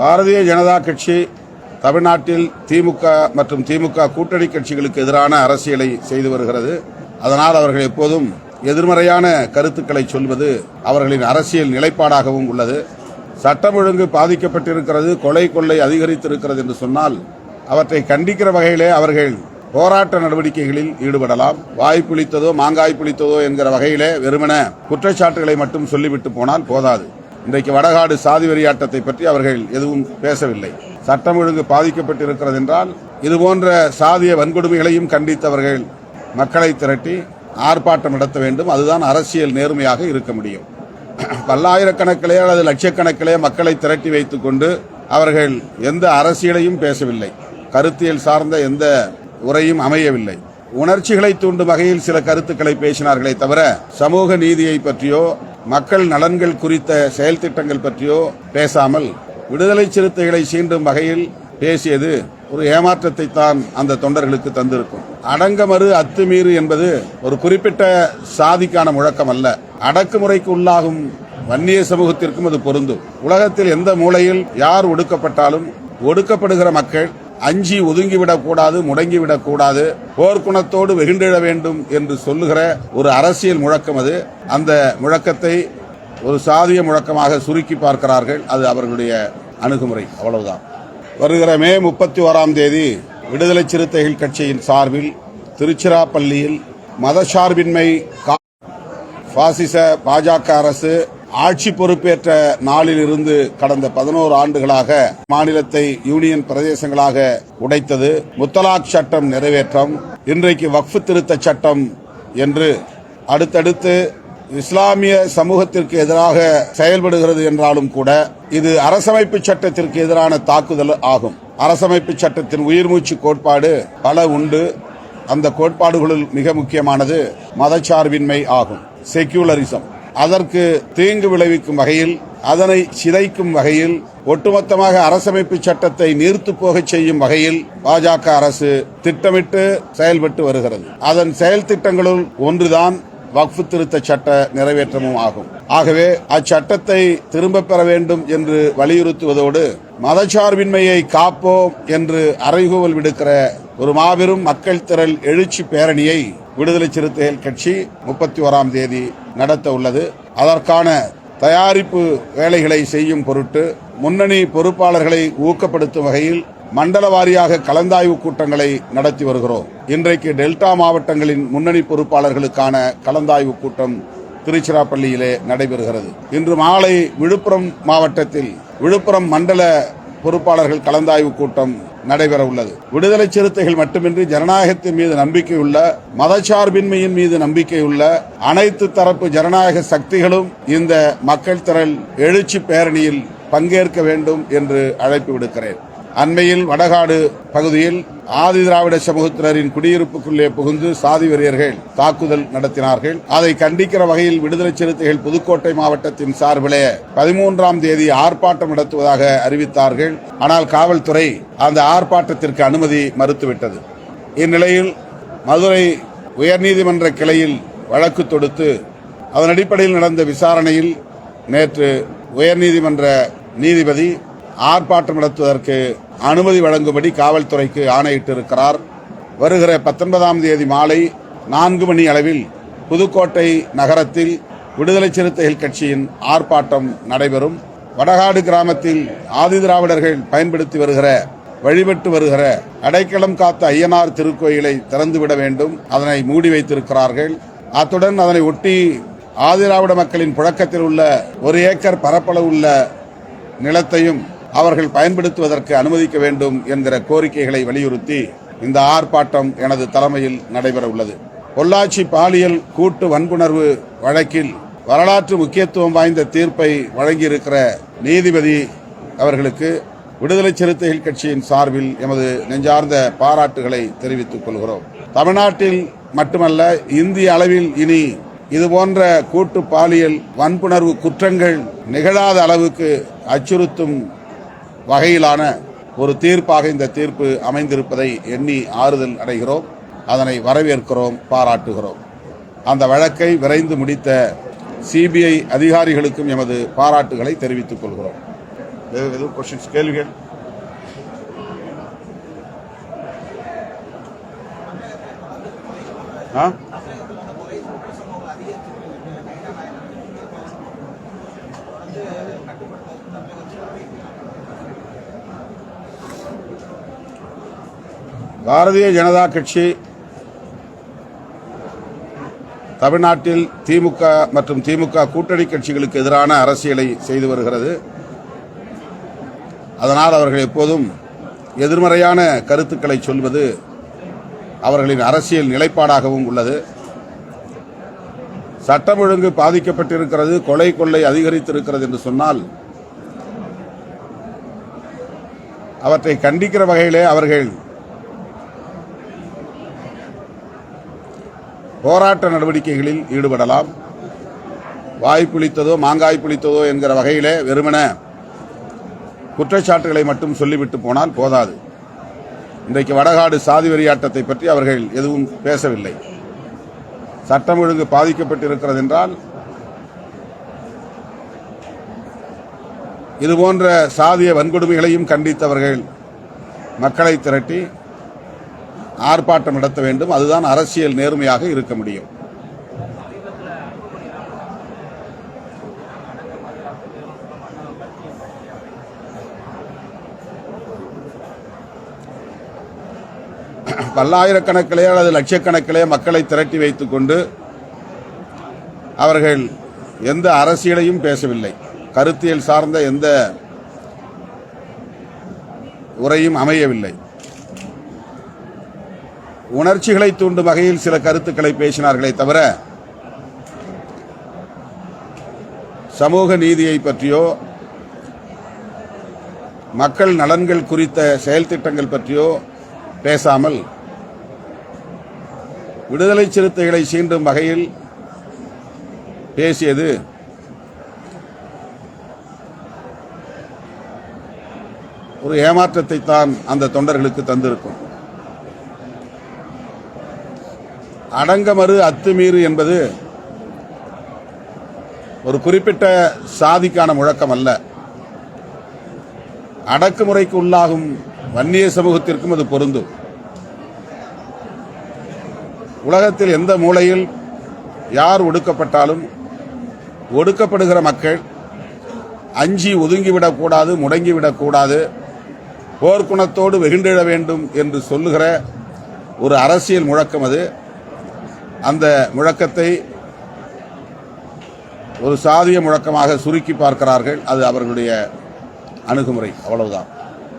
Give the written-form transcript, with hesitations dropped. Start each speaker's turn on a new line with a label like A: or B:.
A: பாரதிய ஜனதா கட்சி தமிழ்நாட்டில் திமுக மற்றும் திமுக கூட்டணி கட்சிகளுக்கு எதிரான அரசியலை செய்து வருகிறது. அதனால் அவர்கள் எப்போதும் எதிர்மறையான கருத்துக்களை சொல்வது அவர்களின் அரசியல் நிலைப்பாடாகவும் உள்ளது. சட்டம் ஒழுங்கு பாதிக்கப்பட்டிருக்கிறது, கொலை கொள்ளை அதிகரித்திருக்கிறது என்று சொன்னால் அவற்றை கண்டிக்கிற வகையிலே அவர்கள் போராட்ட நடவடிக்கைகளில் ஈடுபடலாம். வாய் புளித்ததோ மாங்காய் புளித்ததோ என்கிற வகையிலே வெறுமன குற்றச்சாட்டுகளை மட்டும் சொல்லிவிட்டு போனால் போதாது. இன்றைக்கு வடகாடு சாதி வெறியாட்டத்தை பற்றி அவர்கள் எதுவும் பேசவில்லை. சட்டம் ஒழுங்கு பாதிக்கப்பட்டிருக்கிறது என்றால் இதுபோன்ற சாதிய வன்கொடுமைகளையும் கண்டித்தவர்கள் மக்களை திரட்டி ஆர்ப்பாட்டம் நடத்த வேண்டும். அதுதான் அரசியல் நேர்மையாக இருக்க முடியும். பல்லாயிரக்கணக்கிலே அல்லது லட்சக்கணக்கிலே மக்களை திரட்டி வைத்துக் கொண்டு அவர்கள் எந்த அரசியலையும் பேசவில்லை. கருத்தியல் சார்ந்த எந்த உரையும் அமையவில்லை. உணர்ச்சிகளை தூண்டும் வகையில் சில கருத்துக்களை பேசினார்களே தவிர சமூக நீதியை பற்றியோ மக்கள் நலன்கள் குறித்த செயல் திட்டங்கள் பற்றியோ பேசாமல் விடுதலை சிறுத்தைகளை சீண்டும் வகையில் பேசியது ஒரு ஏமாற்றத்தை தான் அந்த தொண்டர்களுக்கு தந்திருக்கும். அடங்கமறு அத்துமீறு என்பது ஒரு குறிப்பிட்ட சாதிக்கான முழக்கம் அல்ல. அடக்குமுறைக்கு உள்ளாகும் வன்னிய சமூகத்திற்கும் அது பொருந்தும். உலகத்தில் எந்த மூலையில் யார் ஒடுக்கப்பட்டாலும் ஒடுக்கப்படுகிற மக்கள் அஞ்சி ஒதுங்கிவிடக் கூடாது, முடங்கிவிடக் கூடாது, போர்க்குணத்தோடு வெகுண்டிட வேண்டும் என்று சொல்லுகிற ஒரு அரசியல் முழக்கம் அது. அந்த முழக்கத்தை ஒரு சாதிய முழக்கமாக சுருக்கி பார்க்கிறார்கள். அது அவர்களுடைய அணுகுமுறை, அவ்வளவுதான். வருகிற மே 31ஆம் தேதி விடுதலை சிறுத்தைகள் கட்சியின் சார்பில் திருச்சிராப்பள்ளியில் மதசார்பின்மை பாசிச பாஜக அரசு ஆட்சி பொறுப்பேற்ற நாளில் இருந்து கடந்த 11 ஆண்டுகளாக மாநிலத்தை யூனியன் பிரதேசங்களாக உடைத்தது. முத்தலாக் சட்டம் நிறைவேற்றம், இன்றைக்கு வக்ஃப் திருத்த சட்டம் என்று அடுத்தடுத்து இஸ்லாமிய சமூகத்திற்கு எதிராக செயல்படுகிறது என்றாலும் கூட இது அரசமைப்பு சட்டத்திற்கு எதிரான தாக்குதல் ஆகும். அரசமைப்பு சட்டத்தின் உயிர்மூச்சு கோட்பாடு பல உண்டு. அந்த கோட்பாடுகளில் மிக முக்கியமானது மதச்சார்பின்மை ஆகும், செக்யூலரிசம். அதற்கு தீங்கு விளைவிக்கும் வகையில், அதனை சிதைக்கும் வகையில், ஒட்டுமொத்தமாக அரசமைப்பு சட்டத்தை நீர்த்து போக செய்யும் வகையில் பாஜக அரசு திட்டமிட்டு செயல்பட்டு வருகிறது. அதன் செயல் திட்டங்களுள் ஒன்றுதான் வக்ஃப் திருத்த சட்ட நிறைவேற்றமும் ஆகும். ஆகவே அச்சட்டத்தை திரும்ப பெற வேண்டும் என்று வலியுறுத்துவதோடு மதச்சார்பின்மையை காப்போம் என்று அறைகூவல் விடுக்கிற ஒரு மாபெரும் மக்கள் திரள் எழுச்சி பேரணியை விடுதலை சிறுத்தைகள் கட்சி 31ஆம் தேதி நடத்த உள்ளது. அதற்கான தயாரிப்பு வேலைகளை செய்யும் பொருட்டு முன்னணி பொறுப்பாளர்களை ஊக்கப்படுத்தும் வகையில் மண்டல வாரியாக கலந்தாய்வு கூட்டங்களை நடத்தி வருகிறோம். இன்றைக்கு டெல்டா மாவட்டங்களின் முன்னணி பொறுப்பாளர்களுக்கான கலந்தாய்வு கூட்டம் திருச்சிராப்பள்ளியிலே நடைபெறுகிறது. இன்று மாலை விழுப்புரம் மாவட்டத்தில் விழுப்புரம் மண்டல பொறுப்பாளர்கள் கலந்தாய்வு கூட்டம் நடைபெற உள்ளது. விடுதலை சிறுத்தைகள் மட்டுமின்றி ஜனநாயகத்தின் மீது நம்பிக்கையுள்ள, மதச்சார்பின்மையின் மீது நம்பிக்கையுள்ள அனைத்து தரப்பு ஜனநாயக சக்திகளும் இந்த மக்கள் திரள் எழுச்சி பேரணியில் பங்கேற்க வேண்டும் என்று அழைப்பு விடுக்கிறேன். அண்மையில் வடகாடு பகுதியில் ஆதி திராவிட சமூகத்தினரின் குடியிருப்புக்குள்ளே புகுந்து சாதி வெறியர்கள் தாக்குதல் நடத்தினார்கள். அதை கண்டிக்கிற வகையில் விடுதலை சிறுத்தைகள் புதுக்கோட்டை மாவட்டத்தின் சார்பிலே 13ஆம் தேதி ஆர்ப்பாட்டம் நடத்துவதாக அறிவித்தார்கள். ஆனால் காவல்துறை அந்த ஆர்ப்பாட்டத்திற்கு அனுமதி மறுத்துவிட்டது. இந்நிலையில் மதுரை உயர்நீதிமன்ற கிளையில் வழக்கு தொடுத்து அதன் அடிப்படையில் நடந்த விசாரணையில் நேற்று உயர்நீதிமன்ற நீதிபதி ஆர்ப்பாட்டம் நடத்துவதற்கு அனுமதி வழங்கும்படி காவல்துறைக்கு ஆணையிட்டிருக்கிறார். வருகிற 19ஆம் தேதி மாலை 4 மணி அளவில் புதுக்கோட்டை நகரத்தில் விடுதலை சிறுத்தைகள் கட்சியின் ஆர்ப்பாட்டம் நடைபெறும். வடகாடு கிராமத்தில் ஆதி திராவிடர்கள் பயன்படுத்தி வருகிற, வழிபட்டு வருகிற அடைக்கலம் காத்த ஐயனார் திருக்கோயிலை திறந்துவிட வேண்டும், அதனை மூடி வைத்திருக்கிறார்கள். அத்துடன் அதனை ஒட்டி ஆதி திராவிட மக்களின் புழக்கத்தில் உள்ள 1 ஏக்கர் பரப்பளவு உள்ள நிலத்தையும் அவர்கள் பயன்படுத்துவதற்கு அனுமதிக்க வேண்டும் என்கிற கோரிக்கைகளை வலியுறுத்தி இந்த ஆர்ப்பாட்டம் எனது தலைமையில் நடைபெற உள்ளது. பொள்ளாச்சி பாலியல் கூட்டு வன்புணர்வு வழக்கில் வரலாற்று முக்கியத்துவம் வாய்ந்த தீர்ப்பை வழங்கியிருக்கிற நீதிபதி அவர்களுக்கு விடுதலை சிறுத்தைகள் கட்சியின் சார்பில் எமது நெஞ்சார்ந்த பாராட்டுகளை தெரிவித்துக் கொள்கிறோம். தமிழ்நாட்டில் மட்டுமல்ல, இந்திய அளவில் இனி இதுபோன்ற கூட்டு பாலியல் வன்புணர்வு குற்றங்கள் நிகழாத அளவுக்கு அச்சுறுத்தும் வகையிலான ஒரு தீர்ப்பாக இந்த தீர்ப்பு அமைந்திருப்பதை எண்ணி ஆறுதல் அடைகிறோம். அதனை வரவேற்கிறோம், பாராட்டுகிறோம். அந்த வழக்கை விரைந்து முடித்த சிபிஐ அதிகாரிகளுக்கும் எமது பாராட்டுகளை தெரிவித்துக் கொள்கிறோம். எதுவும் கொஸ்டின்ஸ் கேள்விகள்? பாரதிய ஜனதா கட்சி தமிழ்நாட்டில் திமுக மற்றும் திமுக கூட்டணி கட்சிகளுக்கு எதிரான அரசியலை செய்து வருகிறது. அதனால் அவர்கள் எப்போதும் எதிர்மறையான கருத்துக்களை சொல்வது அவர்களின் அரசியல் நிலைப்பாடாகவும் உள்ளது. சட்டம் ஒழுங்கு பாதிக்கப்பட்டிருக்கிறது, கொலை கொள்ளை அதிகரித்திருக்கிறது என்று சொன்னால் அவற்றை கண்டிக்கிற வகையிலே அவர்கள் போராட்ட நடவடிக்கைகளில் ஈடுபடலாம். வாய் புளித்ததோ மாங்காய் புளித்ததோ என்கிற வகையிலே வெறுமன குற்றச்சாட்டுகளை மட்டும் சொல்லிவிட்டு போனால் போதாது. இன்றைக்கு வடகாடு சாதி வெறியாட்டத்தை பற்றி அவர்கள் எதுவும் பேசவில்லை. சட்டம் ஒழுங்கு பாதிக்கப்பட்டிருக்கிறது என்றால் இதுபோன்ற சாதிய வன்கொடுமைகளையும் கண்டித்தவர்கள் மக்களை திரட்டி ஆர்ப்பாட்டம் நடத்த வேண்டும். அதுதான் அரசியல் நேர்மையாக இருக்க முடியும். பல்லாயிரக்கணக்கிலே அல்லது லட்சக்கணக்கிலே மக்களை திரட்டி வைத்துக் கொண்டு அவர்கள் எந்த அரசியலையும் பேசவில்லை. கருத்தியல் சார்ந்த எந்த உரையும் அமையவில்லை. உணர்ச்சிகளை தூண்டும் வகையில் சில கருத்துக்களை பேசினார்களே தவிர சமூக நீதியை பற்றியோ மக்கள் நலன்கள் குறித்த செயல் திட்டங்கள் பற்றியோ பேசாமல் விடுதலை சிறுத்தைகளை சீண்டும் வகையில் பேசியது ஒரு ஏமாற்றத்தை தான் அந்த தொண்டர்களுக்கு தந்திருக்கும். அடங்கமறு அத்துமீறு என்பது ஒரு குறிப்பிட்ட சாதிக்கான முழக்கம் அல்ல. அடக்குமுறைக்கு உள்ளாகும் வன்னிய சமூகத்திற்கும் அது பொருந்தும். உலகத்தில் எந்த மூலையில் யார் ஒடுக்கப்பட்டாலும் ஒடுக்கப்படுகிற மக்கள் அஞ்சி ஒதுங்கிவிடக்கூடாது, முடங்கிவிடக்கூடாது, போர்க்குணத்தோடு வெகுண்டிட வேண்டும் என்று சொல்லுகிற ஒரு அரசியல் முழக்கம் அது. அந்த முழக்கத்தை ஒரு சாதிய முழக்கமாக சுருக்கி பார்க்கிறார்கள். அது அவர்களுடைய அணுகுமுறை, அவ்வளவுதான்.